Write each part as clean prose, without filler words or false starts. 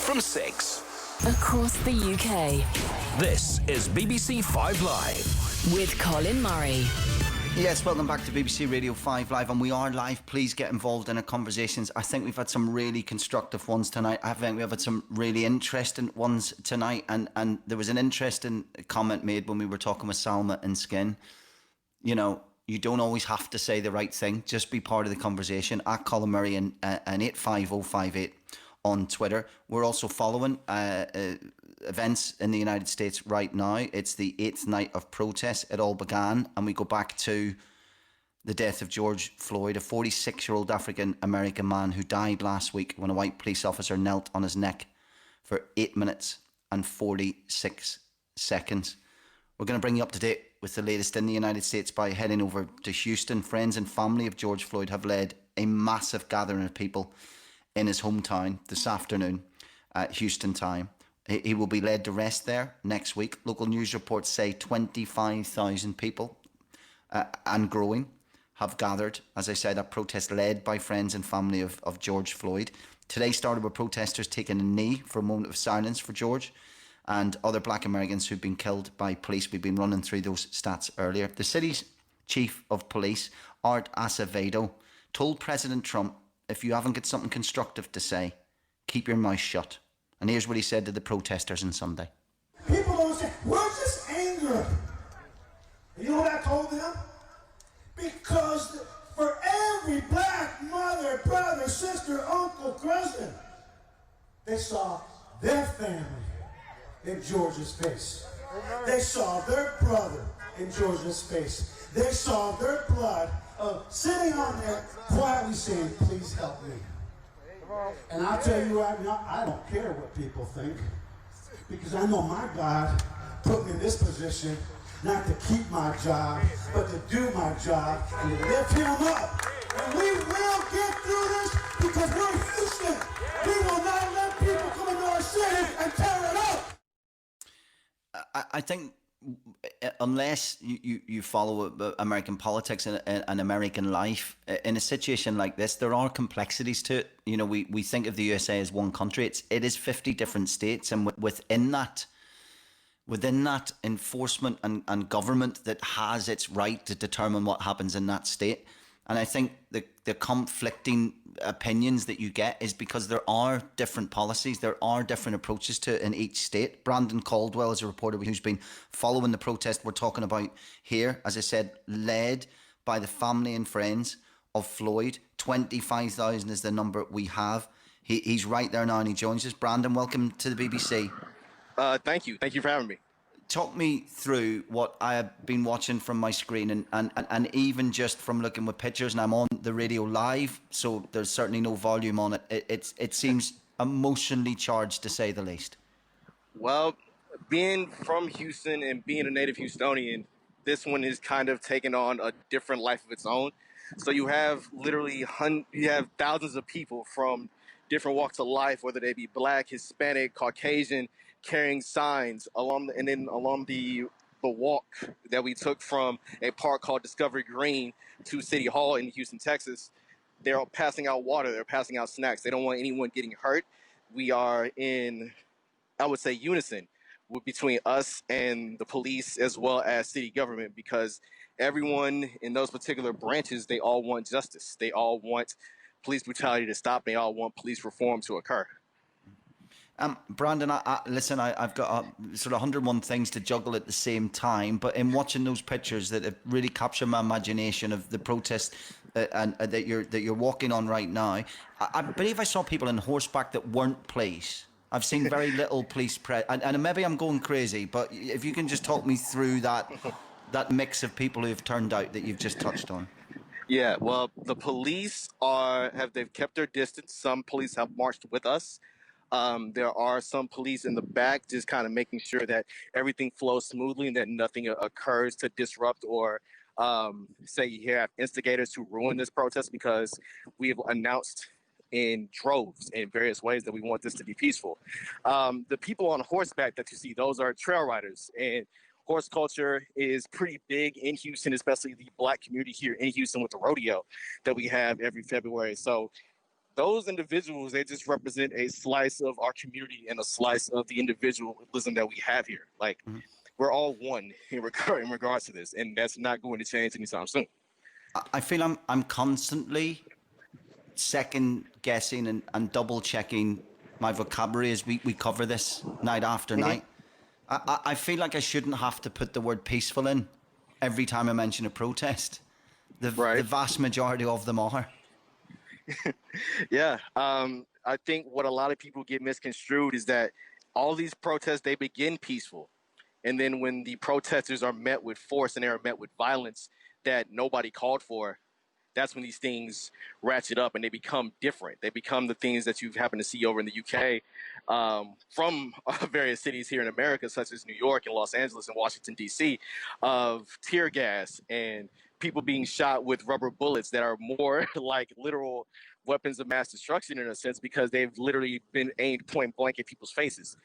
from 6. Across the UK. This is BBC 5 Live. With Colin Murray. Yes, welcome back to BBC Radio 5 Live, and we are live. Please get involved in our conversations. I think we've had some really constructive ones tonight. I think we've had some really interesting ones tonight, and there was an interesting comment made when we were talking with Salma and Skin. You know, you don't always have to say the right thing. Just be part of the conversation. At Colin Murray and 85058 on Twitter. We're also following events in the United States right now. It's the 8th night of protests. It all began, and we go back to the death of George Floyd, a 46-year-old African-American man who died last week when a white police officer knelt on his neck for 8 minutes and 46 seconds. We're going to bring you up to date with the latest in the United States by heading over to Houston. Friends and family of George Floyd have led a massive gathering of people in his hometown this afternoon at Houston time. He will be laid to rest there next week. Local news reports say 25,000 people and growing have gathered, as I said, a protest led by friends and family of George Floyd. Today started with protesters taking a knee for a moment of silence for George and other black Americans who've been killed by police. We've been running through those stats earlier. The city's chief of police, Art Acevedo, told President Trump, if you haven't got something constructive to say, keep your mouth shut. And here's what he said to the protesters on Sunday. People don't say, where's this anger? You know what I told them? Because for every black mother, brother, sister, uncle, cousin, they saw their family in George's face. They saw their brother in George's face. They saw their blood sitting on there quietly saying, please help me. And I'll tell you right now, I don't care what people think, because I know my God put me in this position not to keep my job, but to do my job and to lift him up. And we will get through this because we're Houston. We will not let people come into our city and tear it up. I think unless you follow American politics and American life, in a situation like this, there are complexities to it. You know, we think of the USA as one country. It is 50 different states, and within that enforcement and government that has its right to determine what happens in that state. And I think the conflicting opinions that you get is because there are different policies, there are different approaches to it in each state. Brandon Caldwell is a reporter who's been following the protest we're talking about here, as I said, led by the family and friends of Floyd. 25,000 is the number we have. He's right there now and he joins us. Brandon, welcome to the BBC. Thank you. Thank you for having me. Talk me through what I have been watching from my screen and even just from looking with pictures, and I'm on the radio live, so there's certainly no volume on it. It seems emotionally charged, to say the least. Well, being from Houston and being a native Houstonian, this one is kind of taking on a different life of its own. So you have literally thousands of people from different walks of life, whether they be Black, Hispanic, Caucasian, carrying signs along the walk that we took from a park called Discovery Green to City Hall in Houston, Texas. They're passing out water. They're passing out snacks. They don't want anyone getting hurt. We are in, I would say, unison between us and the police as well as city government, because everyone in those particular branches, they all want justice. They all want police brutality to stop. They all want police reform to occur. Brandon, listen, I've got sort of 101 things to juggle at the same time, but in watching those pictures that have really captured my imagination of the protest and that you're walking on right now, I believe I saw people on horseback that weren't police. I've seen very little police and maybe I'm going crazy, but if you can just talk me through that mix of people who have turned out that you've just touched on. Yeah, well, the police they've kept their distance. Some police have marched with us. There are some police in the back just kind of making sure that everything flows smoothly and that nothing occurs to disrupt or say you have instigators to ruin this protest, because we've announced in droves in various ways that we want this to be peaceful. The people on horseback that you see, those are trail riders, and horse culture is pretty big in Houston, especially the Black community here in Houston with the rodeo that we have every February. So those individuals, they just represent a slice of our community and a slice of the individualism that we have here. Like, we're all one in regards to this, and that's not going to change anytime soon. I feel I'm constantly second guessing and double checking my vocabulary as we cover this night after night. I feel like I shouldn't have to put the word peaceful in every time I mention a protest. The vast majority of them are. Yeah. I think what a lot of people get misconstrued is that all these protests, they begin peaceful. And then when the protesters are met with force and they are met with violence that nobody called for, that's when these things ratchet up and they become different. They become the things that you've happened to see over in the UK from various cities here in America, such as New York and Los Angeles and Washington, D.C., of tear gas and people being shot with rubber bullets that are more like literal weapons of mass destruction in a sense, because they've literally been aimed point blank at people's faces.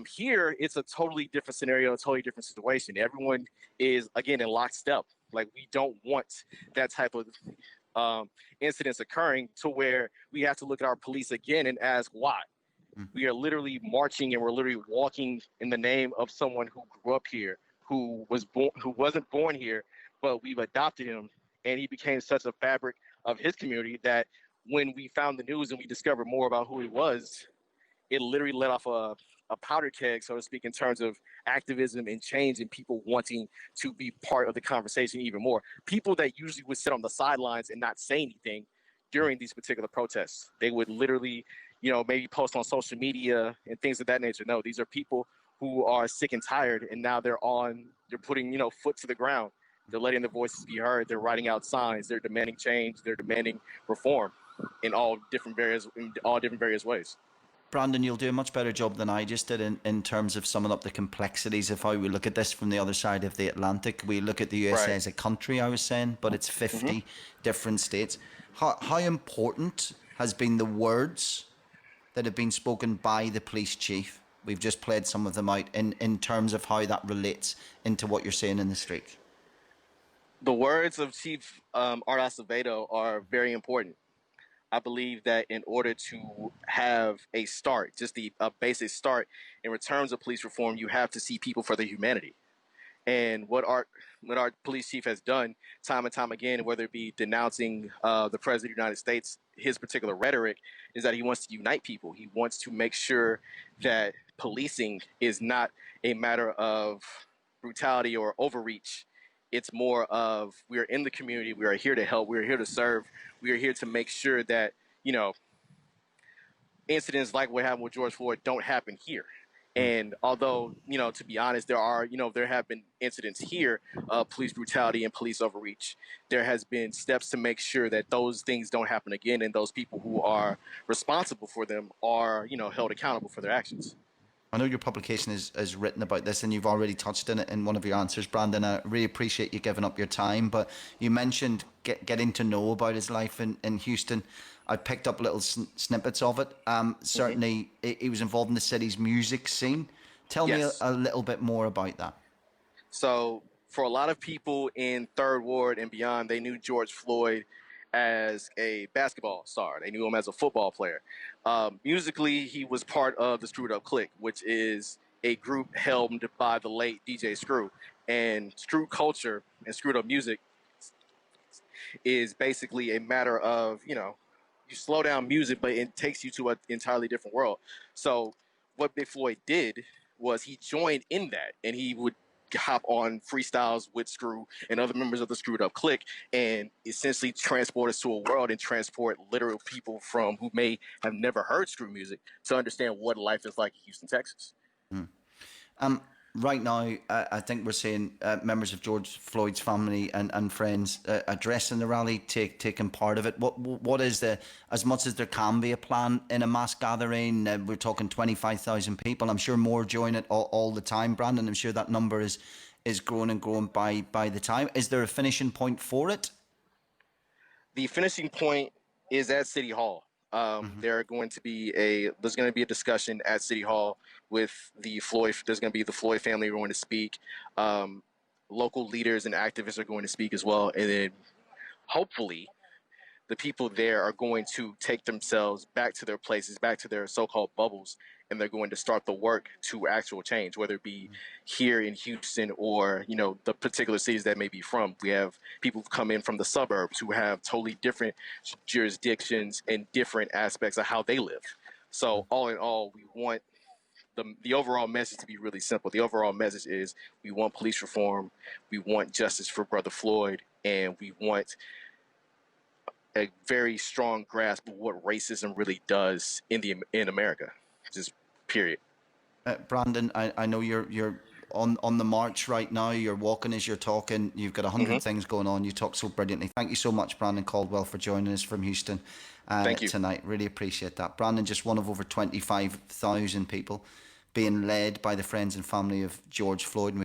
Here, it's a totally different scenario, a totally different situation. Everyone is, again, in lockstep. Like, we don't want that type of incidents occurring to where we have to look at our police again and ask why. We are literally marching and we're literally walking in the name of someone who grew up here, who wasn't born here, but we've adopted him, and he became such a fabric of his community that when we found the news and we discovered more about who he was, it literally let off a powder keg, so to speak, in terms of activism and change and people wanting to be part of the conversation even more. People that usually would sit on the sidelines and not say anything during these particular protests. They would literally, maybe post on social media and things of that nature. No, these are people who are sick and tired, and now they're putting, foot to the ground. They're letting their voices be heard. They're writing out signs. They're demanding change. They're demanding reform in all different various ways. Brandon, you'll do a much better job than I just did in terms of summing up the complexities of how we look at this from the other side of the Atlantic. We look at the USA as a country, I was saying, but it's 50 different states. How important has been the words that have been spoken by the police chief? We've just played some of them out in terms of how that relates into what you're saying in the street. The words of Chief Art Acevedo are very important. I believe that in order to have a start, just a basic start in terms of police reform, you have to see people for their humanity. And what our police chief has done time and time again, whether it be denouncing the president of the United States, his particular rhetoric is that he wants to unite people. He wants to make sure that policing is not a matter of brutality or overreach. It's more of, we are in the community, we are here to help, we are here to serve, we are here to make sure that, incidents like what happened with George Floyd don't happen here. And although, to be honest, there have been incidents here of police brutality and police overreach, there has been steps to make sure that those things don't happen again, and those people who are responsible for them are, held accountable for their actions. I know your publication is written about this, and you've already touched on it in one of your answers, Brandon. I really appreciate you giving up your time, but you mentioned getting to know about his life in Houston. I picked up little snippets of it. Certainly, he was involved in the city's music scene. Tell me a little bit more about that. So, for a lot of people in Third Ward and beyond, they knew George Floyd as a basketball star. They knew him as a football player. Musically, he was part of the Screwed Up Clique, which is a group helmed by the late DJ Screw. And Screw culture and Screwed Up music is basically a matter of, you slow down music, but it takes you to an entirely different world. So what Big Floyd did was he joined in that, and he would hop on freestyles with Screw and other members of the Screwed Up Clique and essentially transport us to a world and transport literal people from who may have never heard Screw music to understand what life is like in Houston, Texas. Right now, I think we're seeing members of George Floyd's family and friends addressing the rally, taking part of it. What is as much as there can be a plan in a mass gathering, we're talking 25,000 people. I'm sure more join it all the time, Brandon. I'm sure that number is growing and growing by the time. Is there a finishing point for it? The finishing point is at City Hall. There's going to be a discussion at City Hall with the Floyd. There's going to be the Floyd family going to speak. Local leaders and activists are going to speak as well. And then hopefully the people there are going to take themselves back to their places, back to their so-called bubbles, and they're going to start the work to actual change, whether it be here in Houston or, you know, the particular cities that may be from. We have people who come in from the suburbs who have totally different jurisdictions and different aspects of how they live. So all in all, we want the overall message to be really simple. The overall message is we want police reform, we want justice for Brother Floyd, and we want a very strong grasp of what racism really does in America. Just period. Brandon, I know you're on the march right now. You're walking as you're talking. You've got 100 things going on. You talk so brilliantly. Thank you so much, Brandon Caldwell, for joining us from Houston Thank you. tonight. Really appreciate that. Brandon, just one of over 25,000 people being led by the friends and family of George Floyd.